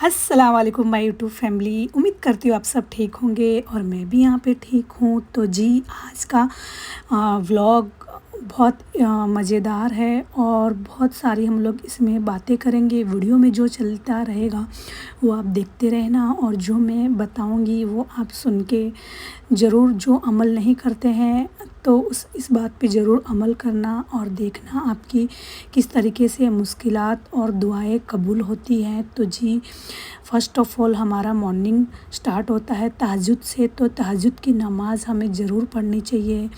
अस्सलाम वालेकुम my YouTube family. उम्मीद करती हूँ आप सब ठीक होंगे और मैं भी यहाँ पे ठीक हूँ। तो जी आज का व्लॉग बहुत मज़ेदार है और बहुत सारी हम लोग इसमें बातें करेंगे। वीडियो में जो चलता रहेगा वो आप देखते रहना और जो मैं बताऊँगी वो आप सुन के ज़रूर, जो अमल नहीं करते हैं तो इस बात पे ज़रूर अमल करना और देखना आपकी किस तरीके से मुश्किलात और दुआएं कबूल होती हैं। तो जी फ़र्स्ट ऑफ़ ऑल हमारा मॉर्निंग स्टार्ट होता है तहज्जुद से, तो तहज्जुद की नमाज़ हमें ज़रूर पढ़नी चाहिए।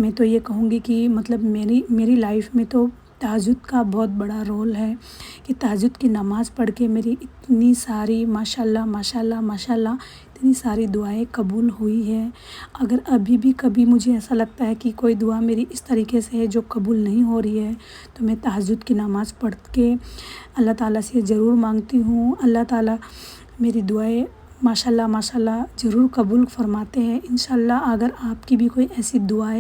मैं तो ये कहूँगी कि मतलब मेरी लाइफ में तो तहज्जुद का बहुत बड़ा रोल है कि तहज्जुद की नमाज़ पढ़ के मेरी इतनी सारी माशाल्लाह माशाल्लाह माशाल्लाह इतनी सारी दुआएं कबूल हुई है। अगर अभी भी कभी मुझे ऐसा लगता है कि कोई दुआ मेरी इस तरीके से है जो कबूल नहीं हो रही है तो मैं तहज्जुद की नमाज़ पढ़ के अल्लाह ताला से ज़रूर मांगती हूँ। अल्लाह ताला मेरी दुआएं माशाल्लाह माशाल्लाह ज़रूर कबूल फ़रमाते हैं इंशाल्लाह। अगर आपकी भी कोई ऐसी दुआ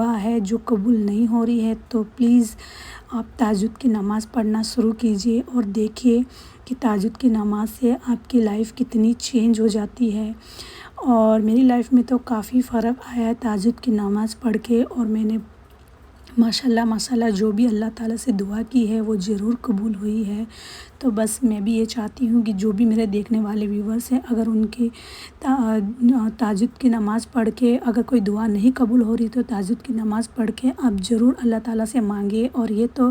है जो कबूल नहीं हो रही है तो प्लीज़ आप तहज्जुद की नमाज़ पढ़ना शुरू कीजिए और देखिए कि तहज्जुद की नमाज़ से आपकी लाइफ कितनी चेंज हो जाती है। और मेरी लाइफ में तो काफ़ी फ़र्क आया है तहज्जुद की नमाज़ पढ़ के और मैंने माशाल्लाह माशाल्लाह जो भी अल्लाह ताला से दुआ की है वो ज़रूर कबूल हुई है। तो बस मैं भी ये चाहती हूँ कि जो भी मेरे देखने वाले व्यूवर्स हैं अगर उनकी तहज्जुद की नमाज़ पढ़ के अगर कोई दुआ नहीं कबूल हो रही तो तहज्जुद की नमाज़ पढ़ के आप ज़रूर अल्लाह ताला से मांगिए। और ये तो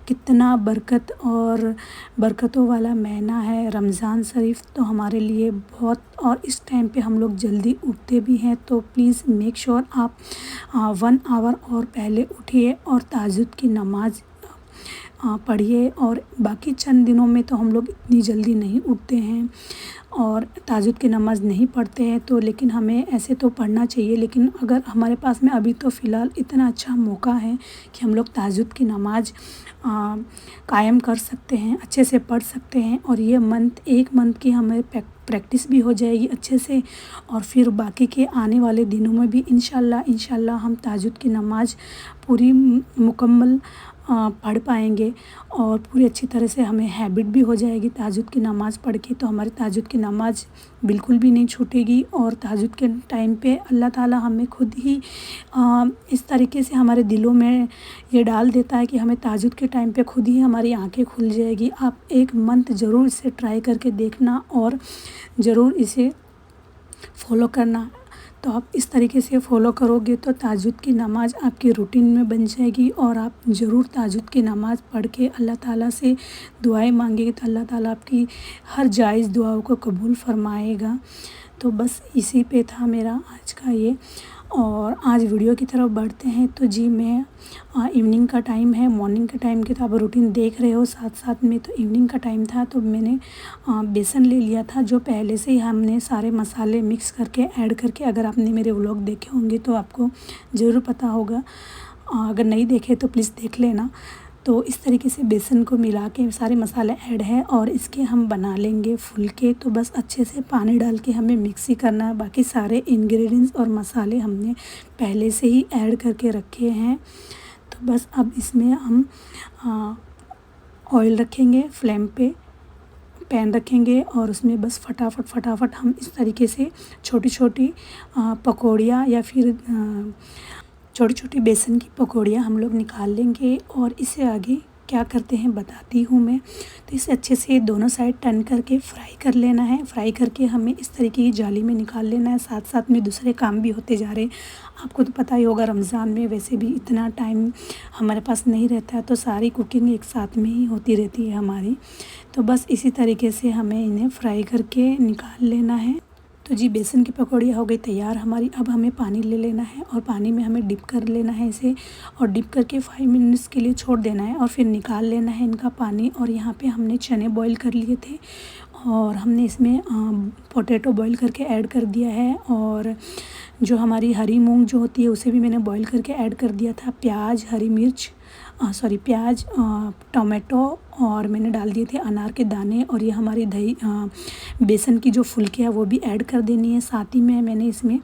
कितना बरकत और बरकतों वाला महीना है रमज़ान शरीफ, तो हमारे लिए बहुत, और इस टाइम पे हम लोग जल्दी उठते भी हैं तो प्लीज़ मेक श्योर आप 1 आवर और पहले उठिए और तहज्जुद की नमाज़ पढ़िए। और बाकी चंद दिनों में तो हम लोग इतनी जल्दी नहीं उठते हैं और तहज्जुद की नमाज़ नहीं पढ़ते हैं तो, लेकिन हमें ऐसे तो पढ़ना चाहिए। लेकिन अगर हमारे पास में अभी तो फ़िलहाल इतना अच्छा मौका है कि हम लोग तहज्जुद की नमाज़ कायम कर सकते हैं, अच्छे से पढ़ सकते हैं और ये एक मंथ की हमें प्रैक्टिस भी हो जाएगी अच्छे से। और फिर बाकी के आने वाले दिनों में भी इंशाल्लाह हम तहज्जुद की नमाज़ पूरी मुकम्मल पढ़ पाएंगे और पूरी अच्छी तरह से हमें हैबिट भी हो जाएगी तहज्जुद की नमाज़ पढ़ के। तो हमारी तहज्जुद की नमाज़ बिल्कुल भी नहीं छूटेगी और तहज्जुद के टाइम पे अल्लाह ताला हमें खुद ही इस तरीके से हमारे दिलों में ये डाल देता है कि हमें तहज्जुद के टाइम पे खुद ही हमारी आंखें खुल जाएगी। आप एक मंथ ज़रूर इसे ट्राई करके देखना और ज़रूर इसे फॉलो करना। तो आप इस तरीके से फ़ॉलो करोगे तो तहज्जुद की नमाज़ आपकी रूटीन में बन जाएगी और आप ज़रूर तहज्जुद की नमाज़ पढ़ के अल्लाह ताला से दुआएं मांगेंगे तो अल्लाह ताला आपकी हर जायज़ दुआओं को कबूल फ़रमाएगा। तो बस इसी पे था मेरा आज का ये। और आज वीडियो की तरफ बढ़ते हैं। तो जी मैं इवनिंग का टाइम है, मॉर्निंग के टाइम की तो आप रूटीन देख रहे हो, साथ साथ में तो इवनिंग का टाइम था तो मैंने बेसन ले लिया था जो पहले से ही हमने सारे मसाले मिक्स करके ऐड करके, अगर आपने मेरे व्लॉग देखे होंगे तो आपको ज़रूर पता होगा, अगर नहीं देखे तो प्लीज़ देख लेना। तो इस तरीके से बेसन को मिला के सारे मसाले ऐड है और इसके हम बना लेंगे फुलके। तो बस अच्छे से पानी डाल के हमें मिक्स ही करना है। बाकी सारे इंग्रेडिएंट्स और मसाले हमने पहले से ही ऐड करके रखे हैं। तो बस अब इसमें हम ऑयल रखेंगे, फ्लेम पे पैन रखेंगे और उसमें बस फटाफट हम इस तरीके से छोटी छोटी पकौड़ियाँ या फिर छोटी छोटी बेसन की पकौड़ियाँ हम लोग निकाल लेंगे। और इसे आगे क्या करते हैं बताती हूँ मैं। तो इसे अच्छे से दोनों साइड टर्न करके फ्राई कर लेना है। फ्राई करके हमें इस तरीके की जाली में निकाल लेना है। साथ साथ में दूसरे काम भी होते जा रहे हैं। आपको तो पता ही होगा रमज़ान में वैसे भी इतना टाइम हमारे पास नहीं रहता है तो सारी कुकिंग एक साथ में ही होती रहती है हमारी। तो बस इसी तरीके से हमें इन्हें फ्राई करके निकाल लेना है। तो जी बेसन की पकौड़ियाँ हो गई तैयार हमारी। अब हमें पानी ले लेना है और पानी में हमें डिप कर लेना है इसे और डिप करके 5 मिनट्स के लिए छोड़ देना है और फिर निकाल लेना है इनका पानी। और यहाँ पे हमने चने बॉईल कर लिए थे और हमने इसमें पोटैटो बॉईल करके ऐड कर दिया है और जो हमारी हरी मूंग जो होती है उसे भी मैंने बॉईल करके ऐड कर दिया था। प्याज, हरी मिर्च, प्याज, टमाटो और मैंने डाल दिए थे अनार के दाने, और ये हमारी दही बेसन की जो फुल्कियाँ वो भी ऐड कर देनी है। साथ ही में मैंने इसमें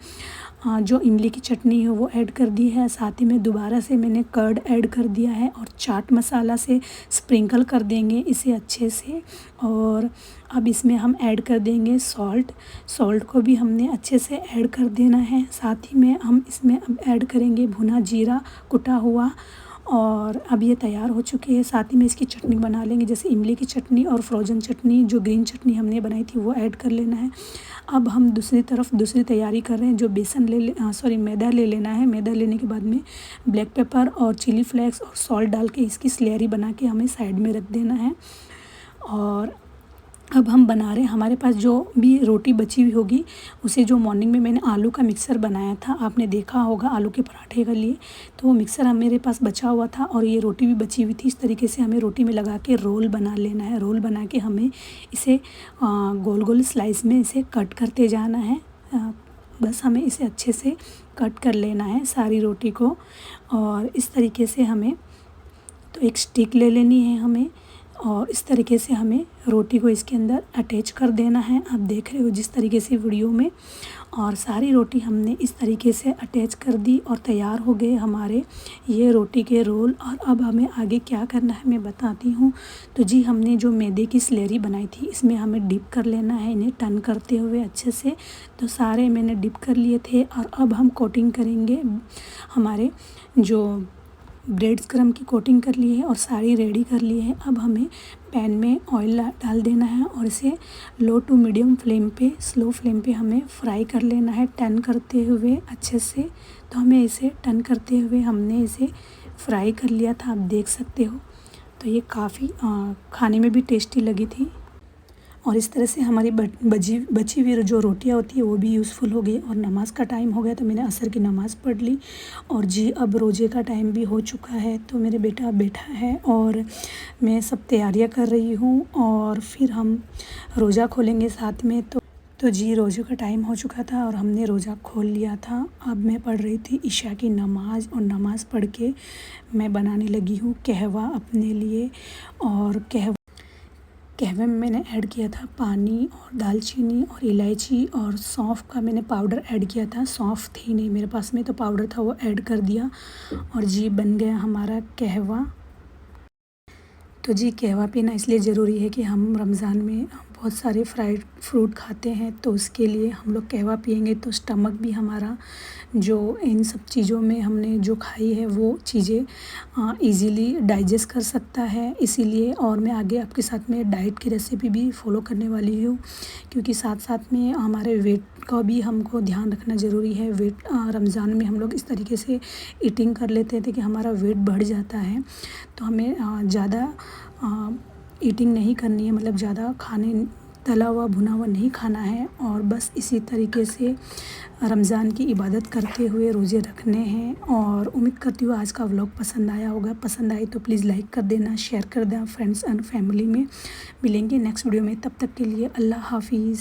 जो इमली की चटनी है वो ऐड कर दी है। साथ ही में दोबारा से मैंने कर्ड ऐड कर दिया है, और चाट मसाला से स्प्रिंकल कर देंगे इसे अच्छे से। और अब इसमें हम ऐड कर देंगे सॉल्ट को भी हमने अच्छे से ऐड कर देना है। साथ ही में हम इसमें अब ऐड करेंगे भुना जीरा कुटा हुआ, और अब ये तैयार हो चुके हैं। साथ ही में इसकी चटनी बना लेंगे, जैसे इमली की चटनी और फ्रोज़न चटनी, जो ग्रीन चटनी हमने बनाई थी वो ऐड कर लेना है। अब हम दूसरी तरफ दूसरी तैयारी कर रहे हैं, जो बेसन मैदा ले लेना है। मैदा लेने के बाद में ब्लैक पेपर और चिली फ्लेक्स और सॉल्ट डाल के इसकी स्लेरी बना के हमें साइड में रख देना है। और अब हम बना रहे हैं, हमारे पास जो भी रोटी बची हुई होगी उसे, जो मॉर्निंग में मैंने आलू का मिक्सर बनाया था, आपने देखा होगा आलू के पराठे के लिए, तो वो मिक्सर मेरे पास बचा हुआ था और ये रोटी भी बची हुई थी। इस तरीके से हमें रोटी में लगा के रोल बना लेना है। रोल बना के हमें इसे गोल गोल स्लाइस में इसे कट करते जाना है। बस हमें इसे अच्छे से कट कर लेना है सारी रोटी को। और इस तरीके से हमें, तो एक स्टिक ले लेनी है हमें, और इस तरीके से हमें रोटी को इसके अंदर अटैच कर देना है। आप देख रहे हो जिस तरीके से वीडियो में, और सारी रोटी हमने इस तरीके से अटैच कर दी और तैयार हो गए हमारे ये रोटी के रोल। और अब हमें आगे क्या करना है मैं बताती हूँ। तो जी, हमने जो मैदे की स्लेरी बनाई थी इसमें हमें डिप कर लेना है, इन्हें टर्न करते हुए अच्छे से। तो सारे मैंने डिप कर लिए थे, और अब हम कोटिंग करेंगे। हमारे जो ब्रेड्स क्रम की कोटिंग कर ली है और सारी रेडी कर ली है। अब हमें पैन में ऑयल डाल देना है, और इसे लो टू मीडियम फ्लेम पे, स्लो फ्लेम पे हमें फ्राई कर लेना है, टर्न करते हुए अच्छे से। तो हमें इसे टर्न करते हुए हमने इसे फ्राई कर लिया था, आप देख सकते हो। तो ये काफ़ी खाने में भी टेस्टी लगी थी। और इस तरह से हमारी बची हुई जो रोटियां होती है वो भी यूज़फुल हो गई। और नमाज़ का टाइम हो गया, तो मैंने असर की नमाज़ पढ़ ली। और जी, अब रोज़े का टाइम भी हो चुका है, तो मेरे बेटा बैठा है और मैं सब तैयारियां कर रही हूँ, और फिर हम रोज़ा खोलेंगे साथ में। तो जी, रोज़े का टाइम हो चुका था और हमने रोज़ा खोल लिया था। अब मैं पढ़ रही थी इशा की नमाज़, और नमाज़ पढ़ के मैं बनाने लगी हूँ कहवा अपने लिए। और कहवे में मैंने ऐड किया था पानी और दालचीनी और इलायची, और सौंफ का मैंने पाउडर ऐड किया था। सौंफ थी नहीं मेरे पास में, तो पाउडर था वो ऐड कर दिया, और जी बन गया हमारा कहवा। तो जी, कहवा पीना इसलिए ज़रूरी है कि हम रमज़ान में बहुत सारे फ्राइड फ्रूट खाते हैं, तो उसके लिए हम लोग कहवा पिएंगे तो स्टमक भी हमारा, जो इन सब चीज़ों में हमने जो खाई है वो चीज़ें इजीली डाइजेस्ट कर सकता है, इसीलिए। और मैं आगे आपके साथ में डाइट की रेसिपी भी फॉलो करने वाली हूँ, क्योंकि साथ साथ में हमारे वेट का भी हमको ध्यान रखना ज़रूरी है। वेट रमज़ान में हम लोग इस तरीके से ईटिंग कर लेते थे कि हमारा वेट बढ़ जाता है, तो हमें ज़्यादा ईटिंग नहीं करनी है, मतलब ज़्यादा खाने तला हुआ भुना हुआ नहीं खाना है। और बस इसी तरीके से रमज़ान की इबादत करते हुए रोज़े रखने हैं। और उम्मीद करती हूँ आज का व्लॉग पसंद आया होगा। पसंद आए तो प्लीज़ लाइक कर देना, शेयर कर देना फ्रेंड्स एंड फैमिली में। मिलेंगे नेक्स्ट वीडियो में, तब तक के लिए अल्लाह हाफिज़।